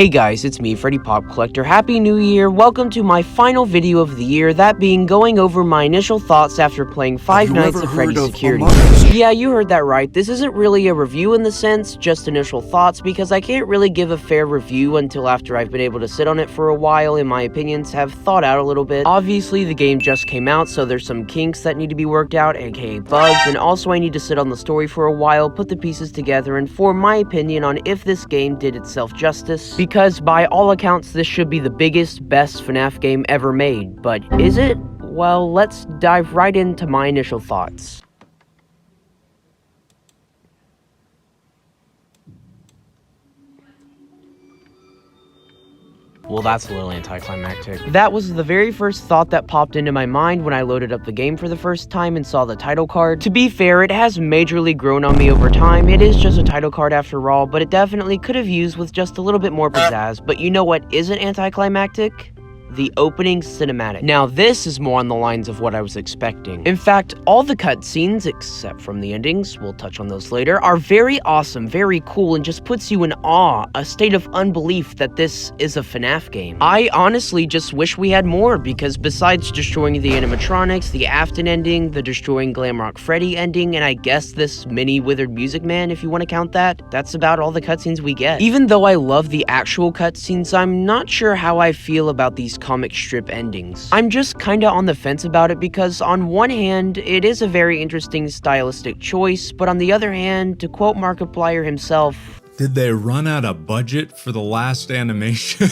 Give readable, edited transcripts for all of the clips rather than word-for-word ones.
Hey guys, it's me, Freddy Pop Collector. Happy New Year! Welcome to my final video of the year, that being going over my initial thoughts after playing Five Nights at Freddy's Security. Yeah, you heard that right. This isn't really a review in the sense, just initial thoughts, because I can't really give a fair review until after I've been able to sit on it for a while and my opinions have thought out a little bit. Obviously, the game just came out, so there's some kinks that need to be worked out, aka bugs, and also I need to sit on the story for a while, put the pieces together, and form my opinion on if this game did itself justice. Because by all accounts, this should be the biggest, best FNAF game ever made. But is it? Well, let's dive right into my initial thoughts. Well, that's a little anticlimactic. That was the very first thought that popped into my mind when I loaded up the game for the first time and saw the title card. To be fair, it has majorly grown on me over time. It is just a title card after all, but it definitely could have used with just a little bit more pizzazz. But you know what isn't anticlimactic? The opening cinematic. Now this is more on the lines of what I was expecting. In fact, all the cutscenes, except from the endings, we'll touch on those later, are very awesome, very cool, and just puts you in awe, a state of unbelief that this is a FNAF game. I honestly just wish we had more, because besides destroying the animatronics, the Afton ending, the destroying Glamrock Freddy ending, and I guess this mini withered music man, if you want to count that, that's about all the cutscenes we get. Even though I love the actual cutscenes, I'm not sure how I feel about these comic strip endings. I'm just kinda on the fence about it because on one hand, it is a very interesting stylistic choice, but on the other hand, to quote Markiplier himself, did they run out of budget for the last animation?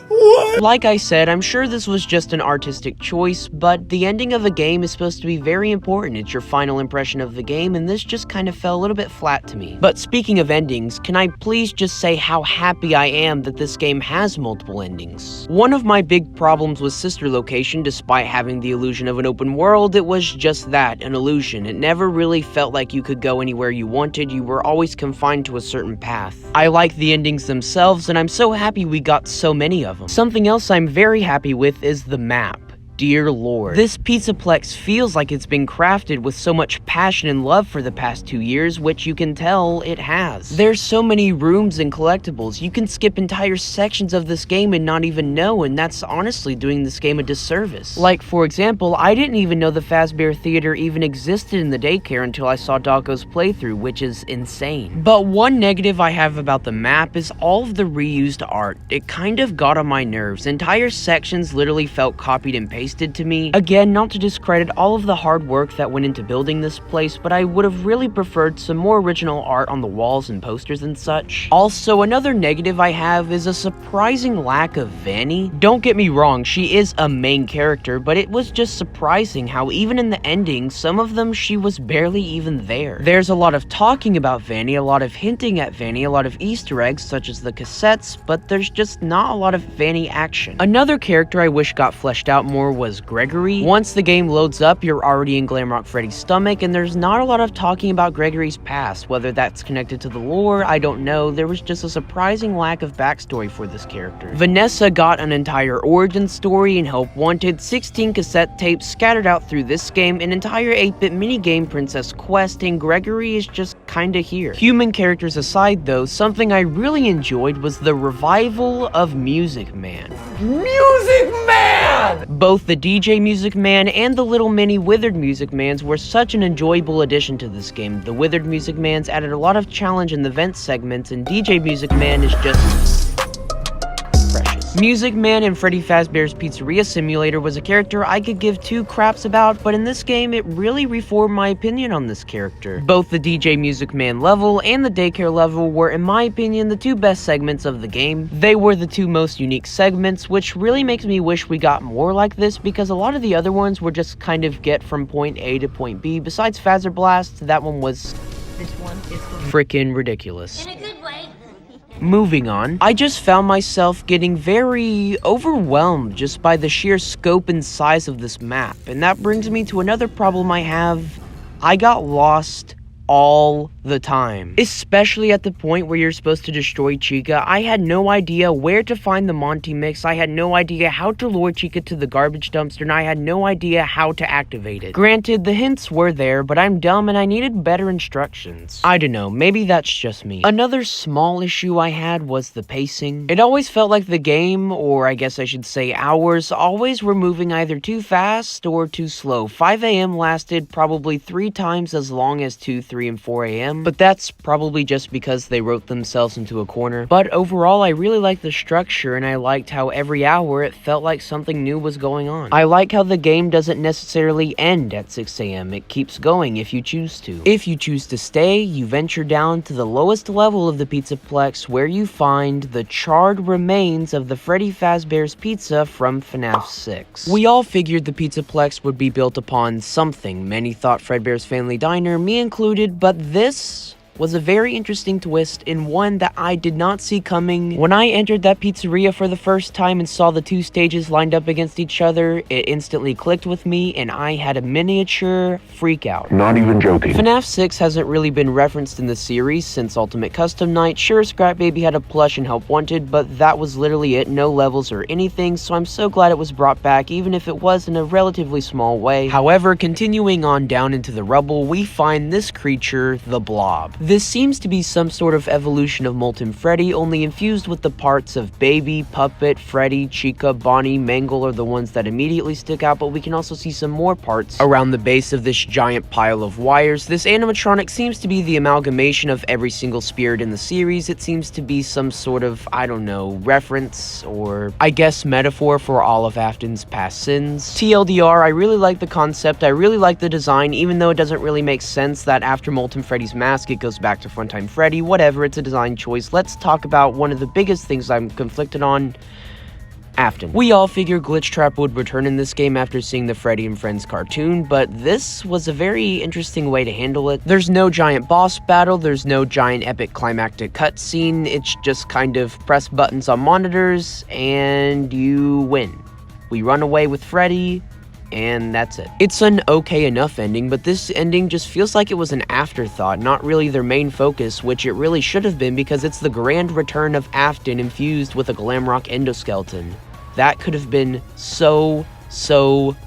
What? Like I said, I'm sure this was just an artistic choice, but the ending of a game is supposed to be very important. It's your final impression of the game, and this just kind of fell a little bit flat to me. But speaking of endings, can I please just say how happy I am that this game has multiple endings? One of my big problems with Sister Location, despite having the illusion of an open world, it was just that, an illusion. It never really felt like you could go anywhere you wanted. You were always confined to a certain path. I like the endings themselves, and I'm so happy we got so many of them. Something else I'm very happy with is the map. Dear Lord. This Pizzaplex feels like it's been crafted with so much passion and love for the past 2 years, which you can tell it has. There's so many rooms and collectibles. You can skip entire sections of this game and not even know, and that's honestly doing this game a disservice. Like, for example, I didn't even know the Fazbear Theater even existed in the daycare until I saw Doggo's playthrough, which is insane. But one negative I have about the map is all of the reused art. It kind of got on my nerves. Entire sections literally felt copied and pasted to me. Again, not to discredit all of the hard work that went into building this place, but I would have really preferred some more original art on the walls and posters and such. Also, another negative I have is a surprising lack of Vanny. Don't get me wrong, she is a main character, but it was just surprising how even in the ending, some of them she was barely even there. There's a lot of talking about Vanny, a lot of hinting at Vanny, a lot of Easter eggs such as the cassettes, but there's just not a lot of Vanny action. Another character I wish got fleshed out more was Gregory. Once the game loads up, you're already in Glamrock Freddy's stomach, and there's not a lot of talking about Gregory's past. Whether that's connected to the lore, I don't know. There was just a surprising lack of backstory for this character. Vanessa got an entire origin story and Help Wanted, 16 cassette tapes scattered out through this game, an entire 8-bit minigame Princess Quest, and Gregory is just kinda here. Human characters aside though, something I really enjoyed was the revival of Music Man. Music Man! Both the DJ Music Man and the little mini Withered Music Mans were such an enjoyable addition to this game. The Withered Music Mans added a lot of challenge in the vent segments, and DJ Music Man is just precious. Music Man in Freddy Fazbear's Pizzeria Simulator was a character I could give two craps about, but in this game it really reformed my opinion on this character. Both the DJ Music Man level and the daycare level were, in my opinion, the two best segments of the game. They were the two most unique segments, which really makes me wish we got more like this, because a lot of the other ones were just kind of get from point A to point B. Besides Fazzer Blast, that one was frickin' ridiculous. In a good way. Moving on, I just found myself getting very overwhelmed just by the sheer scope and size of this map, and that brings me to another problem I have. I got lost all the time. Especially at the point where you're supposed to destroy Chica, I had no idea where to find the Monty mix, I had no idea how to lure Chica to the garbage dumpster, and I had no idea how to activate it. Granted, the hints were there, but I'm dumb and I needed better instructions. I don't know, maybe that's just me. Another small issue I had was the pacing. It always felt like the game, or I guess I should say hours, always were moving either too fast or too slow. 5 a.m. lasted probably 3 times as long as 2, 3, and 4 a.m., but that's probably just because they wrote themselves into a corner. But overall, I really liked the structure, and I liked how every hour it felt like something new was going on. I like how the game doesn't necessarily end at 6 a.m. It keeps going if you choose to. If you choose to stay, you venture down to the lowest level of the Pizzaplex, where you find the charred remains of the Freddy Fazbear's Pizza from FNAF 6. We all figured the Pizzaplex would be built upon something. Many thought Fredbear's Family Diner, me included, but this was a very interesting twist, and one that I did not see coming. When I entered that pizzeria for the first time and saw the 2 stages lined up against each other, it instantly clicked with me, and I had a miniature freak out. Not even joking. FNAF 6 hasn't really been referenced in the series since Ultimate Custom Night. Sure, Scrap Baby had a plush and Help Wanted, but that was literally it, no levels or anything, so I'm so glad it was brought back, even if it was in a relatively small way. However, continuing on down into the rubble, we find this creature, the Blob. This seems to be some sort of evolution of Molten Freddy, only infused with the parts of Baby, Puppet, Freddy, Chica, Bonnie, Mangle are the ones that immediately stick out, but we can also see some more parts around the base of this giant pile of wires. This animatronic seems to be the amalgamation of every single spirit in the series. It seems to be some sort of, I don't know, reference or I guess metaphor for all of Afton's past sins. TLDR, I really like the concept, I really like the design, even though it doesn't really make sense that after Molten Freddy's mask it goes back to Funtime Freddy. Whatever, it's a design choice. Let's talk about one of the biggest things I'm conflicted on: Afton. We all figured Glitchtrap would return in this game after seeing the Freddy and Friends cartoon, but this was a very interesting way to handle it. There's no giant boss battle, there's no giant epic climactic cutscene, it's just kind of press buttons on monitors and you win. We run away with Freddy, and that's it. It's an okay enough ending, but this ending just feels like it was an afterthought, not really their main focus, which it really should have been because it's the grand return of Afton infused with a glamrock endoskeleton. That could have been so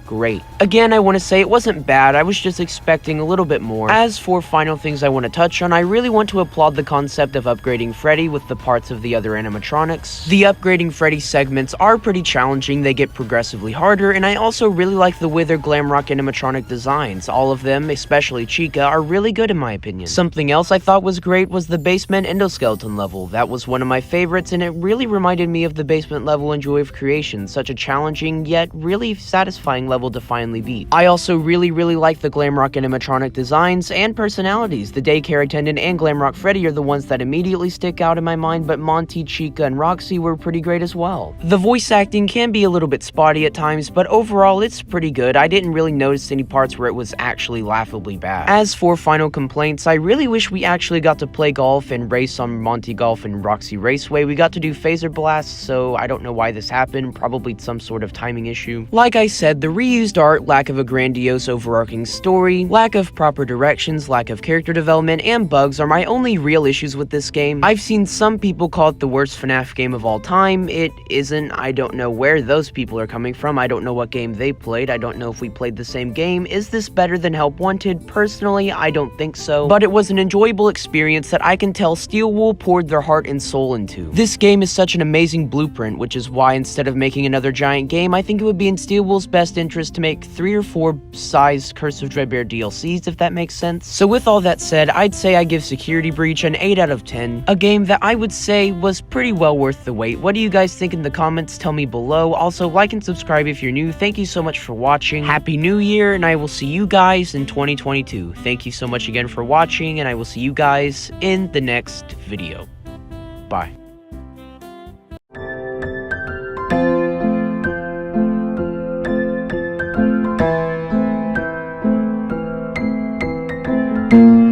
great. Again, I want to say it wasn't bad, I was just expecting a little bit more. As for final things I want to touch on, I really want to applaud the concept of upgrading Freddy with the parts of the other animatronics. The upgrading Freddy segments are pretty challenging, they get progressively harder, and I also really like the Wither Glamrock animatronic designs. All of them, especially Chica, are really good in my opinion. Something else I thought was great was the basement endoskeleton level. That was one of my favorites, and it really reminded me of the basement level in Joy of Creation, such a challenging yet really satisfying level to finally beat. I also really like the Glamrock animatronic designs and personalities. The daycare attendant and Glamrock Freddy are the ones that immediately stick out in my mind, but Monty, Chica, and Roxy were pretty great as well. The voice acting can be a little bit spotty at times, but overall it's pretty good. I didn't really notice any parts where it was actually laughably bad. As for final complaints, I really wish we actually got to play golf and race on Monty Golf and Roxy Raceway. We got to do phaser blasts, so I don't know why this happened, probably some sort of timing issue. Like I said, the reused art, lack of a grandiose overarching story, lack of proper directions, lack of character development, and bugs are my only real issues with this game. I've seen some people call it the worst FNAF game of all time. It isn't. I don't know where those people are coming from. I don't know what game they played. I don't know if we played the same game. Is this better than Help Wanted? Personally, I don't think so. But it was an enjoyable experience that I can tell Steel Wool poured their heart and soul into. This game is such an amazing blueprint, which is why instead of making another giant game, I think it would be in Steel Wool's best interest to make 3 or 4 sized Curse of Dreadbear DLCs, if that makes sense. So with all that said, I'd say I give Security Breach an 8 out of 10. A game that I would say was pretty well worth the wait. What do you guys think in the comments? Tell me below. Also, like and subscribe if you're new. Thank you so much for watching. Happy New Year, and I will see you guys in 2022. Thank you so much again for watching, and I will see you guys in the next video. Bye. Thank you.